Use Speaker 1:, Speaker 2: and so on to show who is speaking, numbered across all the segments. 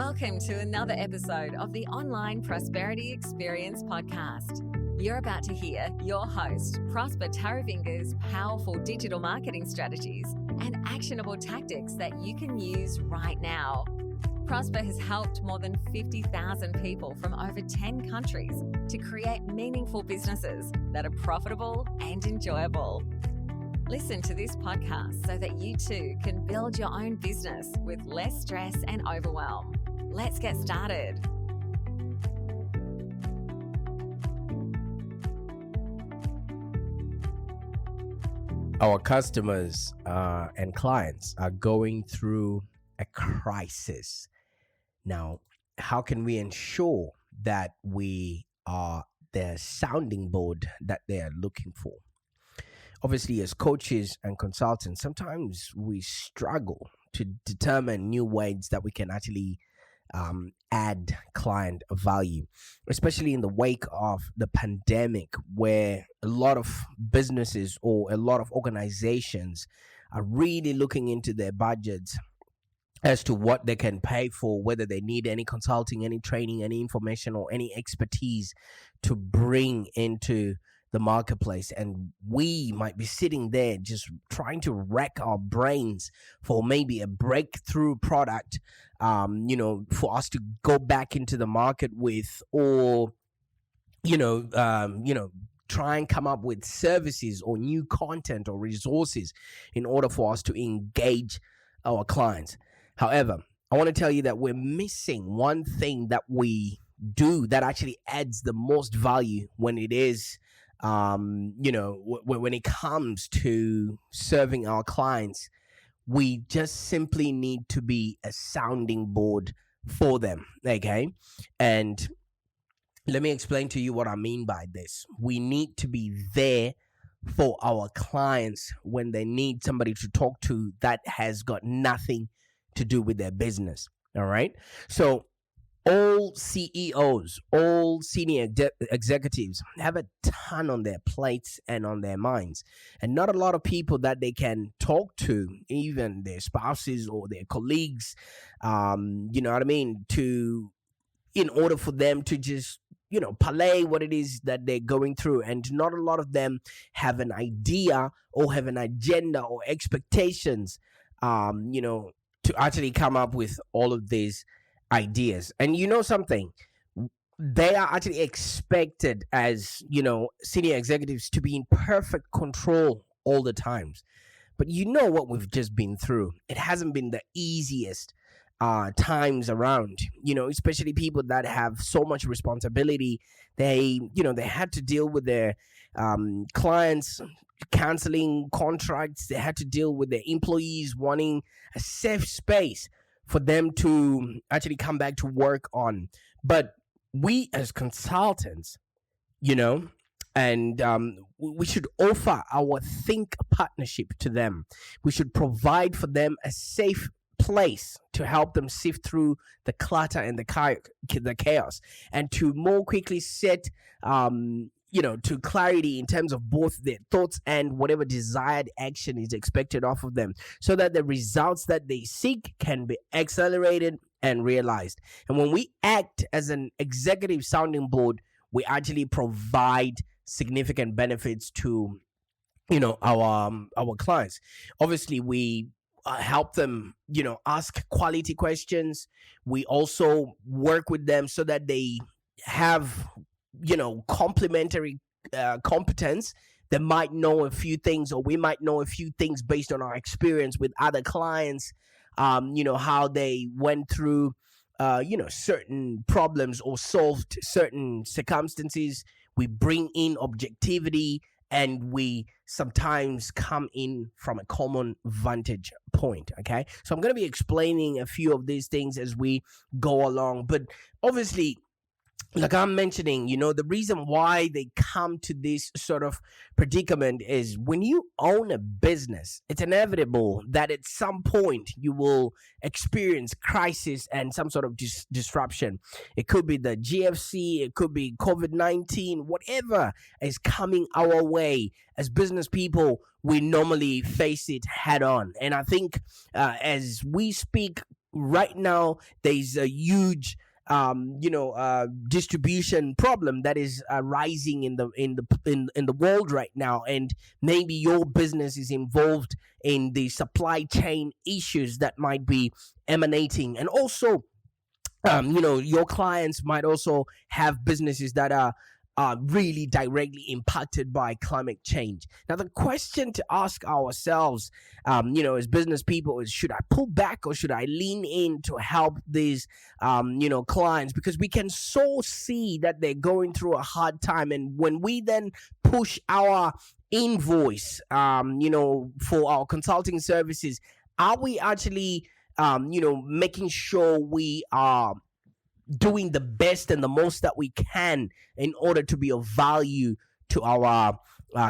Speaker 1: Welcome to another episode of the Online Prosperity Experience podcast. You're about to hear your host, Prosper Taravinga's powerful digital marketing strategies and actionable tactics that you can use right now. Prosper has helped more than 50,000 people from over 10 countries to create meaningful businesses that are profitable and enjoyable. Listen to this podcast so that you too can build your own business with less stress and overwhelm. Let's get started.
Speaker 2: Our customers and clients are going through a crisis. Now, how can we ensure that we are the sounding board that they are looking for? Obviously, as coaches and consultants, sometimes we struggle to determine new ways that we can actually add client value, especially in the wake of the pandemic, where a lot of businesses or a lot of organizations are really looking into their budgets as to what they can pay for, whether they need any consulting, any training, any information, or any expertise to bring into the marketplace. And we might be sitting there just trying to rack our brains for maybe a breakthrough product, for us to go back into the market with, or try and come up with services or new content or resources in order for us to engage our clients. However, I want to tell you that we're missing one thing that we do that actually adds the most value when it is when it comes to serving our clients. We just simply need to be a sounding board for them, okay? And let me explain to you what I mean by this. We need to be there for our clients when they need somebody to talk to that has got nothing to do with their business, all right? So all CEOs, all senior executives have a ton on their plates and on their minds, and not a lot of people that they can talk to, even their spouses or their colleagues, in order for them to just, parlay what it is that they're going through. And not a lot of them have an idea or have an agenda or expectations, to actually come up with all of these ideas. And you know something, they are actually expected as senior executives to be in perfect control all the times. But you know what we've just been through, it hasn't been the easiest times around, especially people that have so much responsibility. They had to deal with their clients canceling contracts. They had to deal with their employees wanting a safe space for them to actually come back to work on. But we as consultants, and we should offer our think partnership to them. We should provide for them a safe place to help them sift through the clutter and the chaos, and to more quickly set to clarity in terms of both their thoughts and whatever desired action is expected off of them, so that the results that they seek can be accelerated and realized. And when we act as an executive sounding board, we actually provide significant benefits to our clients. Obviously, we help them ask quality questions. We also work with them so that they have complementary competence. They might know a few things, or we might know a few things based on our experience with other clients, how they went through certain problems or solved certain circumstances. We bring in objectivity, and we sometimes come in from a common vantage point, okay? So I'm going to be explaining a few of these things as we go along. But obviously, like I'm mentioning, the reason why they come to this sort of predicament is when you own a business, it's inevitable that at some point you will experience crisis and some sort of disruption. It could be the GFC, it could be COVID-19, whatever is coming our way. As business people, we normally face it head on. And I think as we speak right now there's a huge distribution problem that is rising in the world right now, and maybe your business is involved in the supply chain issues that might be emanating. And also, your clients might also have businesses that are really directly impacted by climate change. Now, the question to ask ourselves, as business people, is: should I pull back or should I lean in to help these, clients? Because we can so see that they're going through a hard time, and when we then push our invoice, for our consulting services, are we actually, making sure we are doing the best and the most that we can in order to be of value to our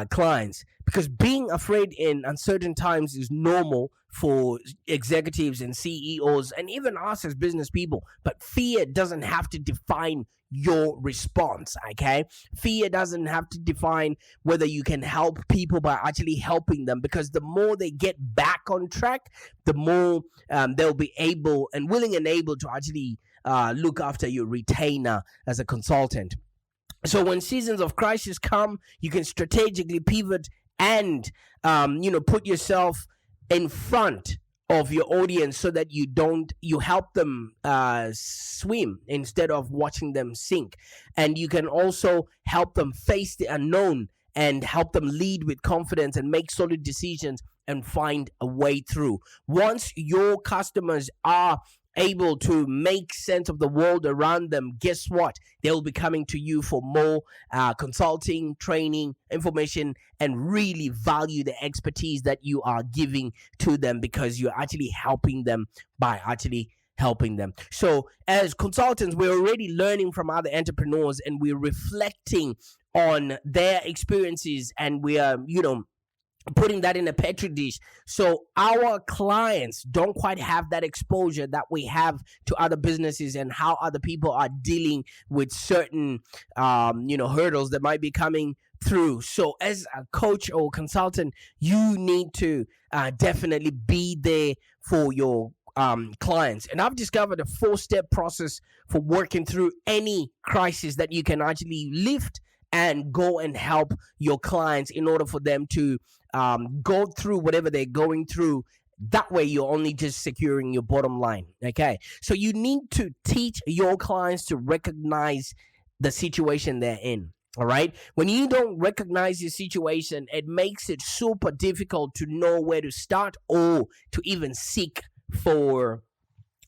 Speaker 2: clients? Because being afraid in uncertain times is normal for executives and CEOs and even us as business people, but fear doesn't have to define your response. Okay, fear doesn't have to define whether you can help people by actually helping them, because the more they get back on track, the more they'll be able and willing and able to actually look after your retainer as a consultant. So when seasons of crisis come, you can strategically pivot and put yourself in front of your audience so that you help them swim instead of watching them sink. And you can also help them face the unknown and help them lead with confidence and make solid decisions and find a way through. Once your customers are able to make sense of the world around them, guess what? They'll be coming to you for more consulting, training, information, and really value the expertise that you are giving to them, because you're actually helping them by actually helping them. So as consultants, we're already learning from other entrepreneurs and we're reflecting on their experiences, and we are, putting that in a petri dish, so our clients don't quite have that exposure that we have to other businesses and how other people are dealing with certain hurdles that might be coming through. So as a coach or consultant, you need to definitely be there for your clients. And I've discovered a 4-step process for working through any crisis that you can actually lift and go and help your clients in order for them to go through whatever they're going through. That way, you're only just securing your bottom line. Okay. So you need to teach your clients to recognize the situation they're in. All right. When you don't recognize your situation, it makes it super difficult to know where to start or to even seek for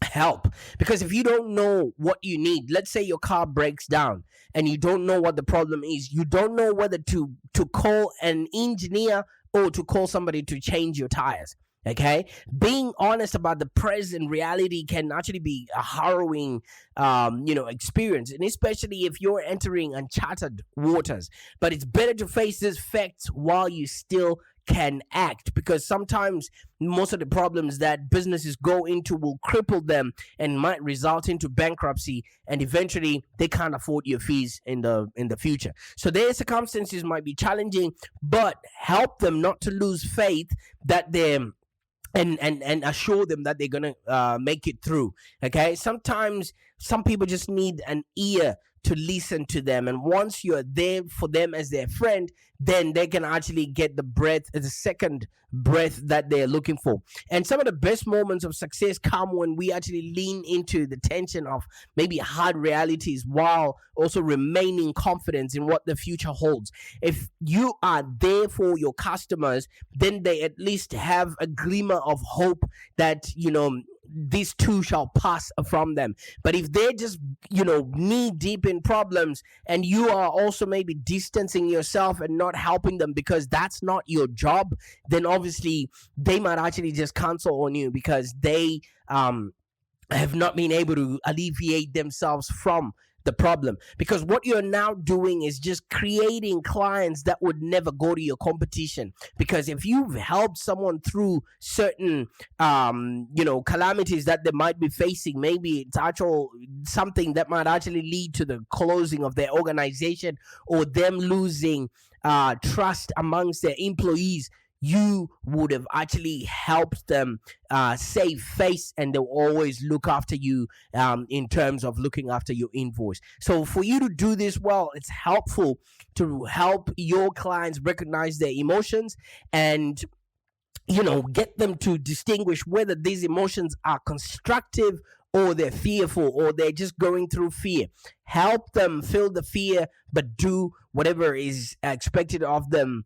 Speaker 2: help. Because if you don't know what you need, let's say your car breaks down and you don't know what the problem is, you don't know whether to call an engineer or to call somebody to change your tires. Okay, being honest about the present reality can actually be a harrowing experience, and especially if you're entering uncharted waters. But it's better to face these facts while you still can act, because sometimes most of the problems that businesses go into will cripple them and might result into bankruptcy, and eventually they can't afford your fees in the future. So their circumstances might be challenging, but help them not to lose faith that they're and assure them that they're gonna make it through. Okay, sometimes some people just need an ear to listen to them, and once you're there for them as their friend, then they can actually get the second breath that they're looking for. And some of the best moments of success come when we actually lean into the tension of maybe hard realities while also remaining confident in what the future holds. If you are there for your customers, then they at least have a glimmer of hope that these two shall pass from them. But if they're just knee deep in problems, and you are also maybe distancing yourself and not helping them because that's not your job, then obviously they might actually just cancel on you because they have not been able to alleviate themselves from the problem. Because what you're now doing is just creating clients that would never go to your competition. Because if you've helped someone through certain calamities that they might be facing, maybe it's actual something that might actually lead to the closing of their organization or them losing trust amongst their employees, you would have actually helped them save face, and they'll always look after you in terms of looking after your invoice. So for you to do this well, it's helpful to help your clients recognize their emotions and get them to distinguish whether these emotions are constructive or they're fearful or they're just going through fear. Help them feel the fear, but do whatever is expected of them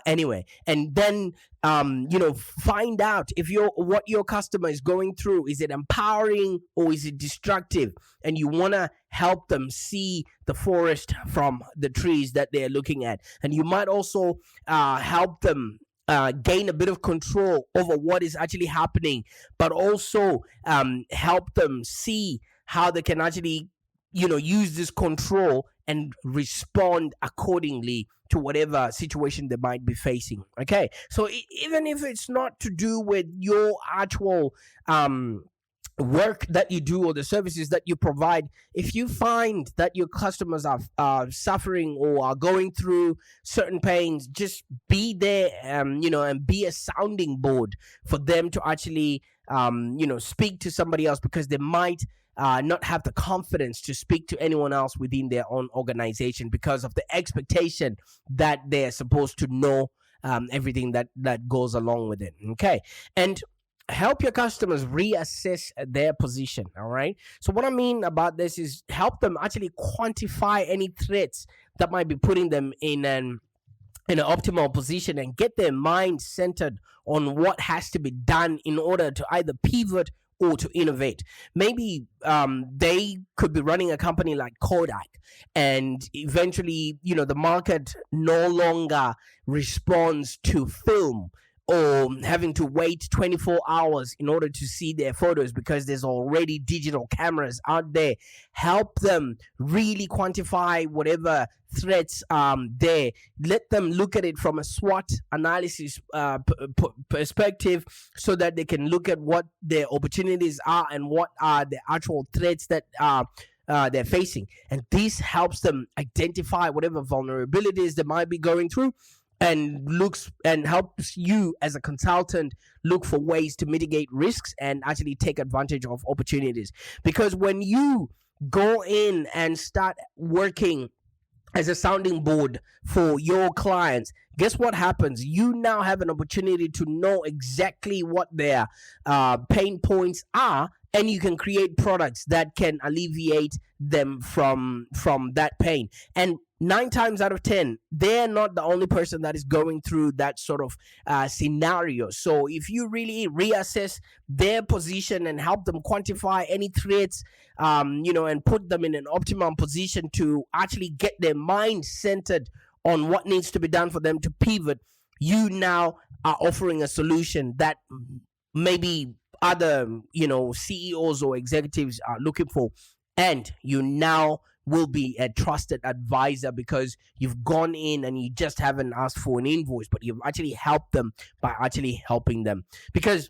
Speaker 2: anyway. And then, find out if what your customer is going through, is it empowering or is it destructive? And you want to help them see the forest from the trees that they're looking at. And you might also help them gain a bit of control over what is actually happening, but also help them see how they can actually, use this control and respond accordingly to whatever situation they might be facing. Okay, so even if it's not to do with your actual work that you do or the services that you provide, if you find that your customers are suffering or are going through certain pains, just be there, and be a sounding board for them to actually speak to somebody else, because they might not have the confidence to speak to anyone else within their own organization because of the expectation that they're supposed to know everything that goes along with it. Okay, and help your customers reassess their position. All right, so what I mean about this is help them actually quantify any threats that might be putting them in an optimal position, and get their mind centered on what has to be done in order to either pivot or to innovate. Maybe they could be running a company like Kodak, and eventually, the market no longer responds to film, or having to wait 24 hours in order to see their photos because there's already digital cameras out there. Help them really quantify whatever threats there. Let them look at it from a SWOT analysis perspective, so that they can look at what their opportunities are and what are the actual threats that they're facing. And this helps them identify whatever vulnerabilities they might be going through, and helps you as a consultant look for ways to mitigate risks and actually take advantage of opportunities. Because when you go in and start working as a sounding board for your clients, guess what happens? You now have an opportunity to know exactly what their pain points are, and you can create products that can alleviate them from that pain. And 9 times out of 10, they're not the only person that is going through that sort of scenario. So if you really reassess their position and help them quantify any threats, and put them in an optimum position to actually get their mind centered on what needs to be done for them to pivot, you now are offering a solution that maybe other, CEOs or executives are looking for. And you now will be a trusted advisor, because you've gone in and you just haven't asked for an invoice, but you've actually helped them by actually helping them. Because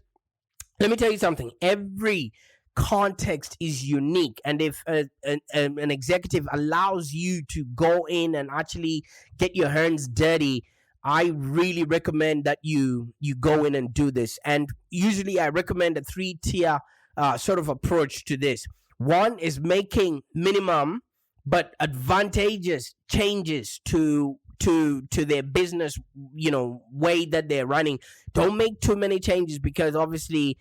Speaker 2: let me tell you something, every context is unique, and if an executive allows you to go in and actually get your hands dirty, I really recommend that you go in and do this. And usually I recommend a 3-tier sort of approach to this. One is making minimum but advantageous changes to their business, way that they're running. Don't make too many changes, because obviously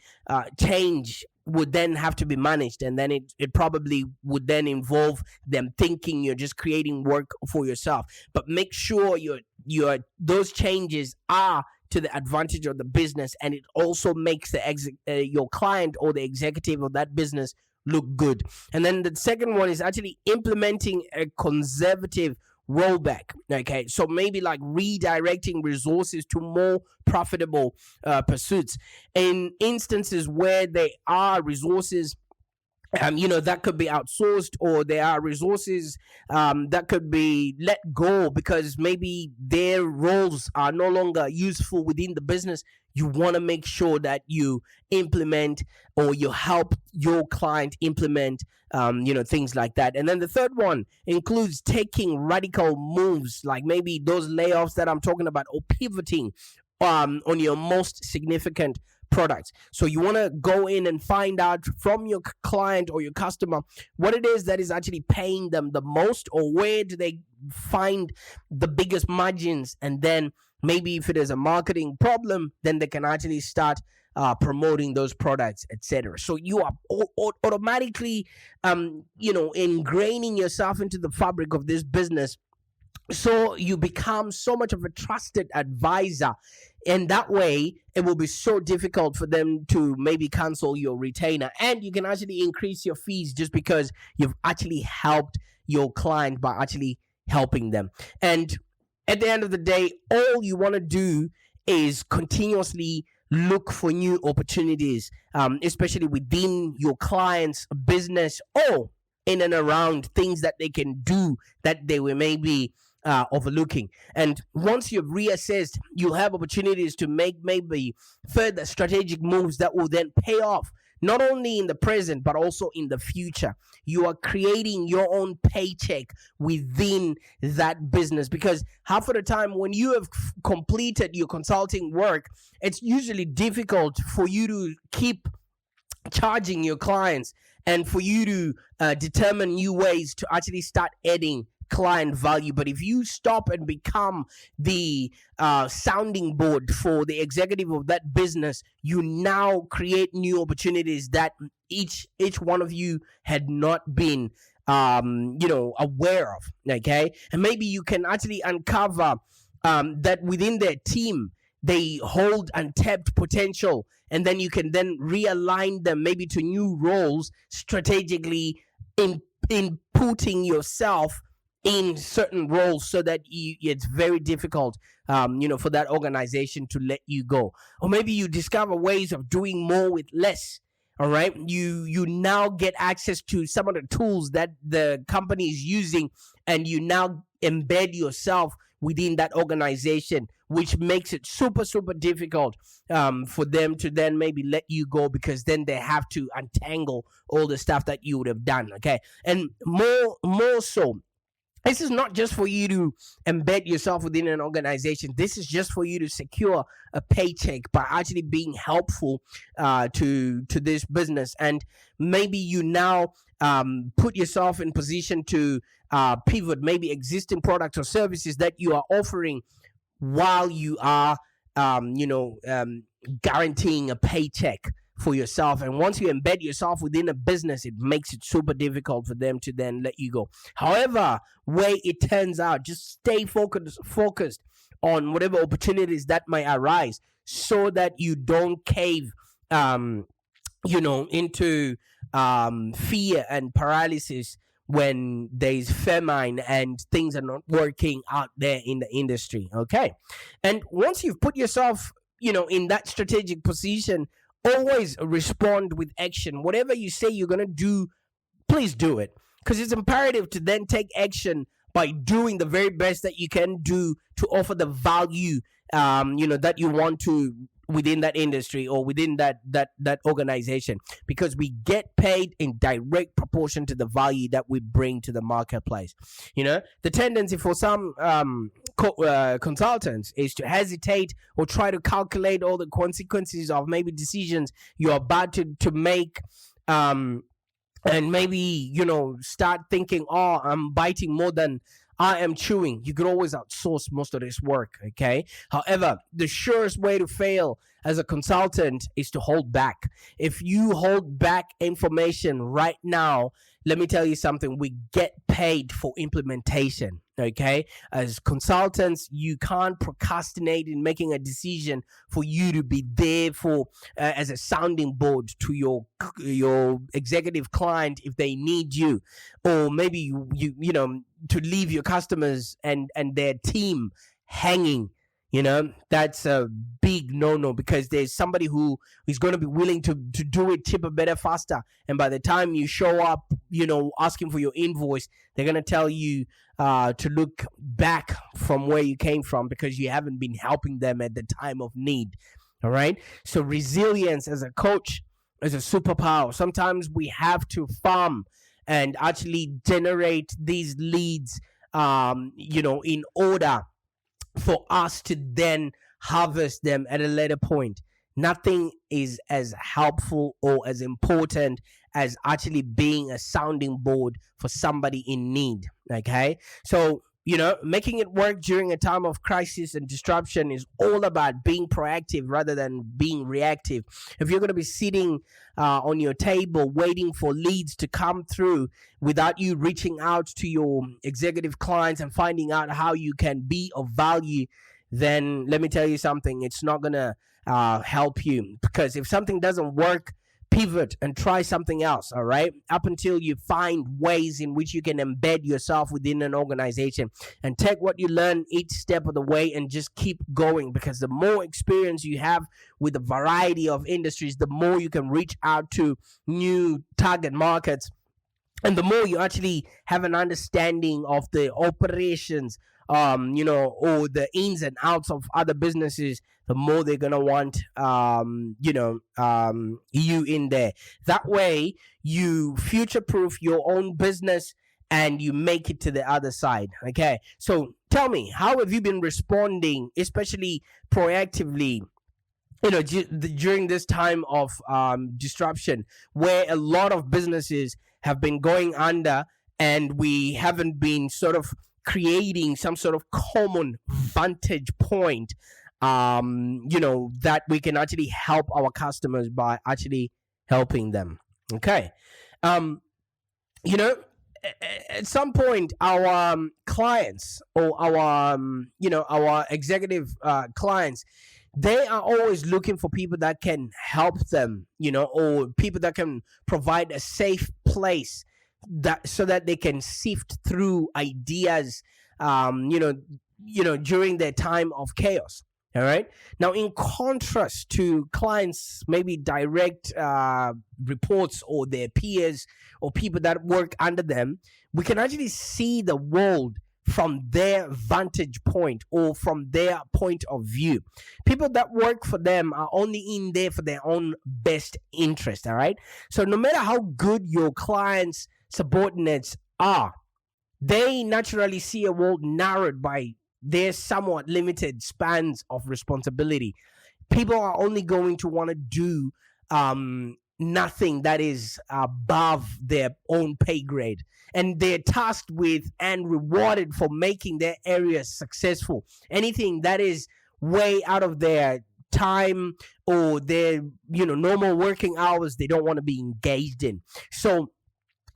Speaker 2: change would then have to be managed, and then it probably would then involve them thinking you're just creating work for yourself. But make sure your those changes are to the advantage of the business, and it also makes your client or the executive of that business look good. And then the second one is actually implementing a conservative rollback. Okay, so maybe like redirecting resources to more profitable pursuits. In instances where there are resources that could be outsourced, or there are resources that could be let go because maybe their roles are no longer useful within the business, you want to make sure that you implement, or you help your client implement things like that. And then the third one includes taking radical moves, like maybe those layoffs that I'm talking about, or pivoting, on your most significant products. So you want to go in and find out from your client or your customer what it is that is actually paying them the most, or where do they find the biggest margins, and then maybe if it is a marketing problem, then they can actually start promoting those products, etc. So you are automatically ingraining yourself into the fabric of this business, so you become so much of a trusted advisor, and that way it will be so difficult for them to maybe cancel your retainer, and you can actually increase your fees just because you've actually helped your client by actually helping them. And at the end of the day, all you want to do is continuously look for new opportunities, especially within your client's business or in and around things that they can do that they were maybe overlooking. And once you've reassessed, you'll have opportunities to make maybe further strategic moves that will then pay off, not only in the present, but also in the future. You are creating your own paycheck within that business, because half of the time when you have completed your consulting work, it's usually difficult for you to keep charging your clients and for you to determine new ways to actually start adding client value. But if you stop and become the sounding board for the executive of that business, you now create new opportunities that each one of you had not been aware of. Okay, and maybe you can actually uncover that within their team they hold untapped potential, and then you can then realign them maybe to new roles strategically, in putting yourself in certain roles, so that it's very difficult for that organization to let you go. Or maybe you discover ways of doing more with less. All right, you now get access to some of the tools that the company is using, and you now embed yourself within that organization, which makes it super difficult for them to then maybe let you go, because then they have to untangle all the stuff that you would have done. Okay, and more so, this is not just for you to embed yourself within an organization. This is just for you to secure a paycheck by actually being helpful to this business. And maybe you now put yourself in position to pivot maybe existing products or services that you are offering, while you are guaranteeing a paycheck for yourself. And once you embed yourself within a business, it makes it super difficult for them to then let you go. However way it turns out, just stay focused on whatever opportunities that might arise, so that you don't cave into fear and paralysis when there's famine and things are not working out there in the industry. Okay, and once you've put yourself in that strategic position, always respond with action. Whatever you say you're going to do, please do it, because it's imperative to then take action by doing the very best that you can do to offer the value that you want to within that industry or within that organization, because we get paid in direct proportion to the value that we bring to the marketplace. The tendency for some consultants is to hesitate or try to calculate all the consequences of maybe decisions you're about to make, and maybe start thinking, oh, I'm biting more than I am chewing. You could always outsource most of this work. Okay, however, the surest way to fail as a consultant is to hold back. If you hold back information right now, let me tell you something, we get paid for implementation. Okay, as consultants, you can't procrastinate in making a decision for you to be there for as a sounding board to your executive client if they need you, or maybe you to leave your customers and their team hanging. That's a big no, because there's somebody who is going to be willing to do it cheaper, better, faster. And by the time you show up, asking for your invoice, they're going to tell you to look back from where you came from, because you haven't been helping them at the time of need. All right. So resilience as a coach is a superpower. Sometimes we have to farm and actually generate these leads, in order for us to then harvest them at a later point. Nothing is as helpful or as important as actually being a sounding board for somebody in need. Okay, so making it work during a time of crisis and disruption is all about being proactive rather than being reactive. If you're going to be sitting on your table waiting for leads to come through without you reaching out to your executive clients and finding out how you can be of value, then let me tell you something, it's not going to help you. Because if something doesn't work, pivot and try something else, all right, up until you find ways in which you can embed yourself within an organization and take what you learn each step of the way and just keep going. Because the more experience you have with a variety of industries, the more you can reach out to new target markets, and the more you actually have an understanding of the operations, or the ins and outs of other businesses, the more they're gonna want, you in there. That way, you future-proof your own business and you make it to the other side. Okay, so tell me, how have you been responding, especially proactively, during this time of disruption, where a lot of businesses have been going under, and we haven't been sort of creating some sort of common vantage point, that we can actually help our customers by actually helping them. Okay, you know, at some point, our clients, or our executive clients, they are always looking for people that can help them, or people that can provide a safe place, that so that they can sift through ideas, during their time of chaos. All right. Now, in contrast to clients, maybe direct reports, or their peers, or people that work under them, we can actually see the world from their vantage point, or from their point of view. People that work for them are only in there for their own best interest. All right. So no matter how good your clients' subordinates are, they naturally see a world narrowed by their somewhat limited spans of responsibility. People are only going to want to do nothing that is above their own pay grade, and they're tasked with and rewarded for making their areas successful. Anything that is way out of their time, or their normal working hours, they don't want to be engaged in. So,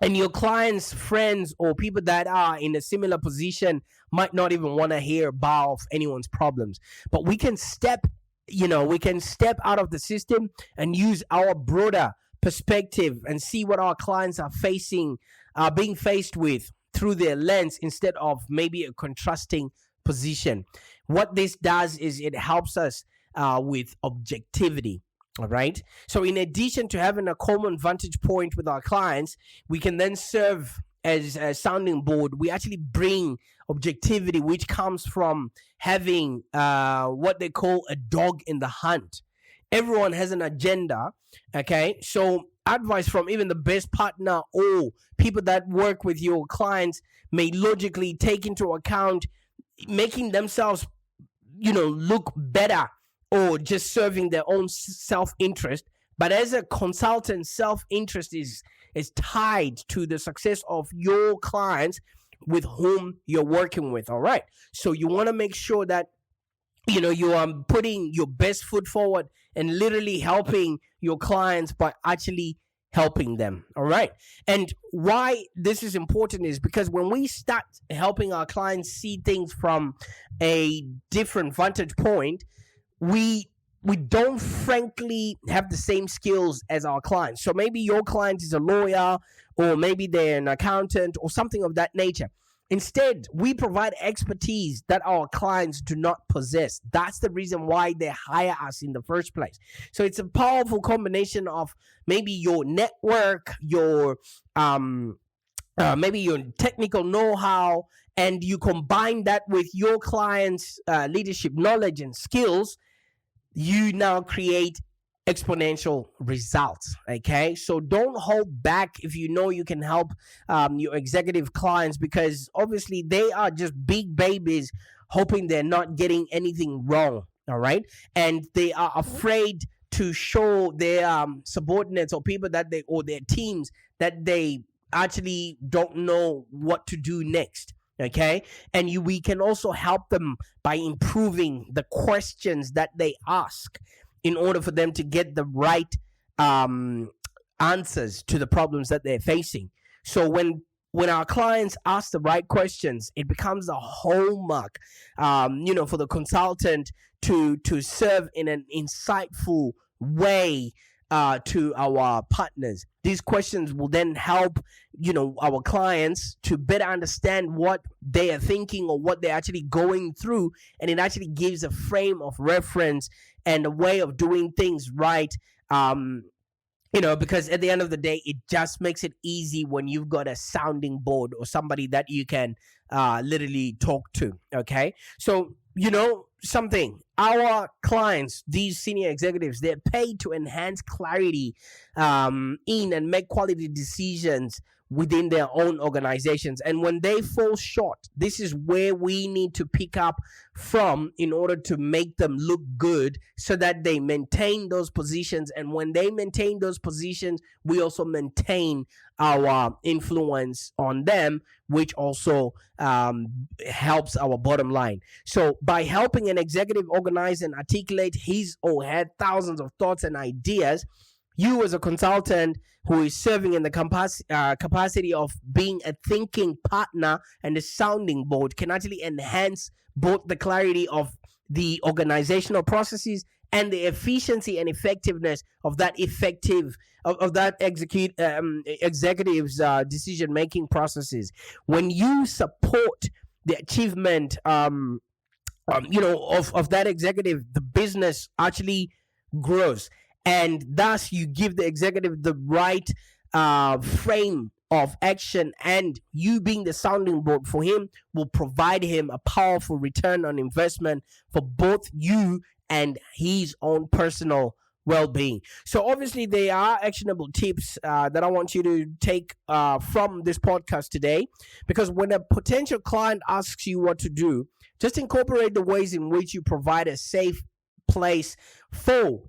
Speaker 2: and your clients' friends, or people that are in a similar position, might not even want to hear about anyone's problems. But we can step out of the system and use our broader perspective and see what our clients are being faced with through their lens, instead of maybe a contrasting position. What this does is it helps us with objectivity. All right. So in addition to having a common vantage point with our clients, we can then serve as a sounding board. We actually bring objectivity, which comes from having what they call a dog in the hunt. Everyone has an agenda. Okay. So advice from even the best partner, or people that work with your clients, may logically take into account making themselves, look better, or just serving their own self-interest. But as a consultant, self-interest is tied to the success of your clients with whom you're working with. All right. So you want to make sure that you are putting your best foot forward and literally helping your clients by actually helping them. All right. And why this is important is because when we start helping our clients see things from a different vantage point, we don't frankly have the same skills as our clients. So maybe your client is a lawyer, or maybe they're an accountant, or something of that nature. Instead, we provide expertise that our clients do not possess. That's the reason why they hire us in the first place. So it's a powerful combination of maybe your network, your maybe your technical know-how, and you combine that with your clients' leadership knowledge and skills. You now create exponential results. Okay, so don't hold back if you know you can help your executive clients, because obviously they are just big babies hoping they're not getting anything wrong. all right, and they are afraid to show their subordinates or people that they or their teams that they actually don't know what to do next. Okay, and we can also help them by improving the questions that they ask in order for them to get the right um, answers to the problems that they're facing. So when our clients ask the right questions, it becomes a hallmark, for the consultant to serve in an insightful way to our partners. These questions will then help, our clients to better understand what they are thinking or what they're actually going through, and it actually gives a frame of reference and a way of doing things right. Because at the end of the day, it just makes it easy when you've got a sounding board or somebody that you can literally talk to. Okay. So, something, our clients, these senior executives, they're paid to enhance clarity in and make quality decisions within their own organizations. And when they fall short, this is where we need to pick up from in order to make them look good so that they maintain those positions. And when they maintain those positions, we also maintain our influence on them, which also helps our bottom line. So by helping an executive organize and articulate his or her thousands of thoughts and ideas, you as a consultant who is serving in the capacity of being a thinking partner and a sounding board can actually enhance both the clarity of the organizational processes and the efficiency and effectiveness of that executive's decision making processes. When you support the achievement of that executive, the business actually grows, and thus you give the executive the right frame of action, and you being the sounding board for him will provide him a powerful return on investment for both you and his own personal well-being. So obviously there are actionable tips that I want you to take from this podcast today, because when a potential client asks you what to do, just incorporate the ways in which you provide a safe place for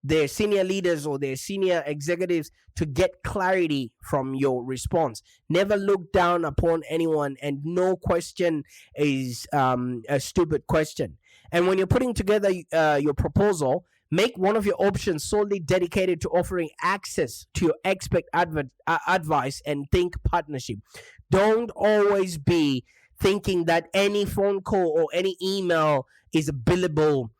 Speaker 2: their senior leaders or their senior executives to get clarity from your response. Never look down upon anyone, and no question is a stupid question. And when you're putting together your proposal, make one of your options solely dedicated to offering access to your expert advice and think partnership. Don't always be thinking that any phone call or any email is a billable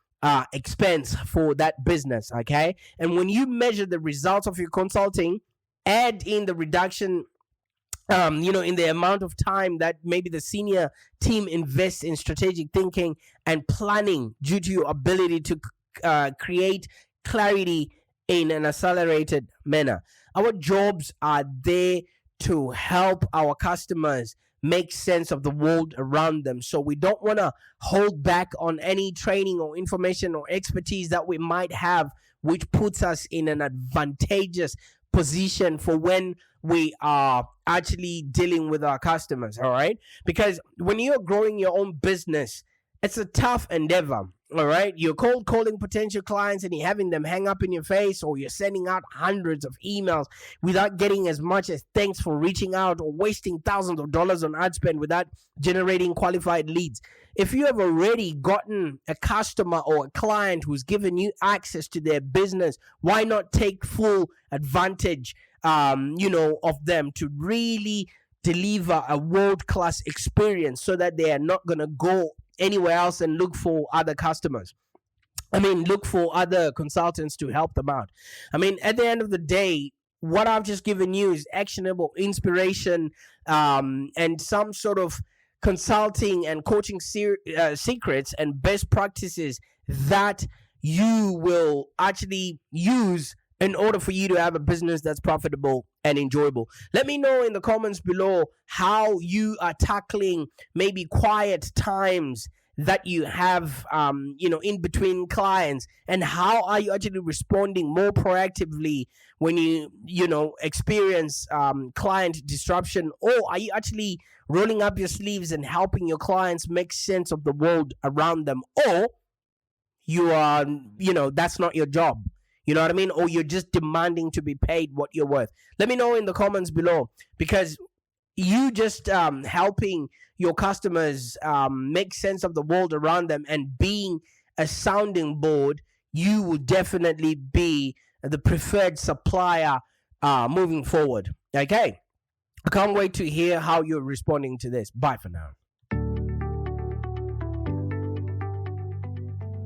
Speaker 2: expense for that business. Okay. And when you measure the results of your consulting, add in the reduction in the amount of time that maybe the senior team invests in strategic thinking and planning due to your ability to create clarity in an accelerated manner. Our jobs are there to help our customers make sense of the world around them. So we don't want to hold back on any training or information or expertise that we might have, which puts us in an advantageous position for when we are actually dealing with our customers. All right. Because when you're growing your own business, it's a tough endeavor. All right. You're cold calling potential clients and you're having them hang up in your face, or you're sending out hundreds of emails without getting as much as thanks for reaching out, or wasting thousands of dollars on ad spend without generating qualified leads. If you have already gotten a customer or a client who's given you access to their business, why not take full advantage, of them to really deliver a world-class experience so that they are not going to go anywhere else and look for other customers. Look for other consultants to help them out. At the end of the day, what I've just given you is actionable inspiration and some sort of consulting and coaching secrets and best practices that you will actually use in order for you to have a business that's profitable and enjoyable. Let me know in the comments below how you are tackling maybe quiet times that you have, in between clients, and how are you actually responding more proactively when you experience client disruption, or are you actually rolling up your sleeves and helping your clients make sense of the world around them, or you are, that's not your job. You know what I mean? Or you're just demanding to be paid what you're worth. Let me know in the comments below, because you just helping your customers make sense of the world around them and being a sounding board, you will definitely be the preferred supplier moving forward. Okay? I can't wait to hear how you're responding to this. Bye for now.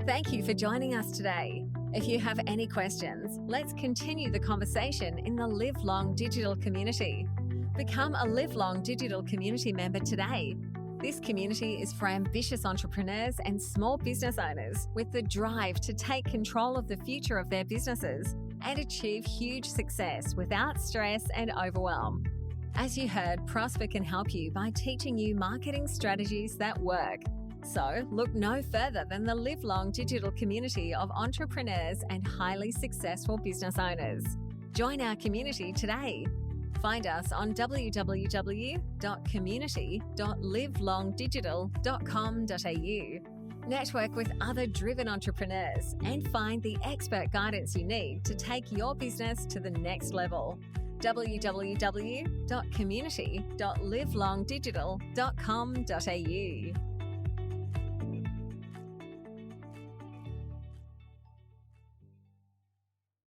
Speaker 1: Thank you for joining us today. If you have any questions, let's continue the conversation in the Live Long Digital community. Become a Live Long Digital community member today. This community is for ambitious entrepreneurs and small business owners with the drive to take control of the future of their businesses and achieve huge success without stress and overwhelm. As you heard, Prosper can help you by teaching you marketing strategies that work. So look no further than the Live Long Digital community of entrepreneurs and highly successful business owners. Join our community today. Find us on www.community.livelongdigital.com.au. Network with other driven entrepreneurs and find the expert guidance you need to take your business to the next level. www.community.livelongdigital.com.au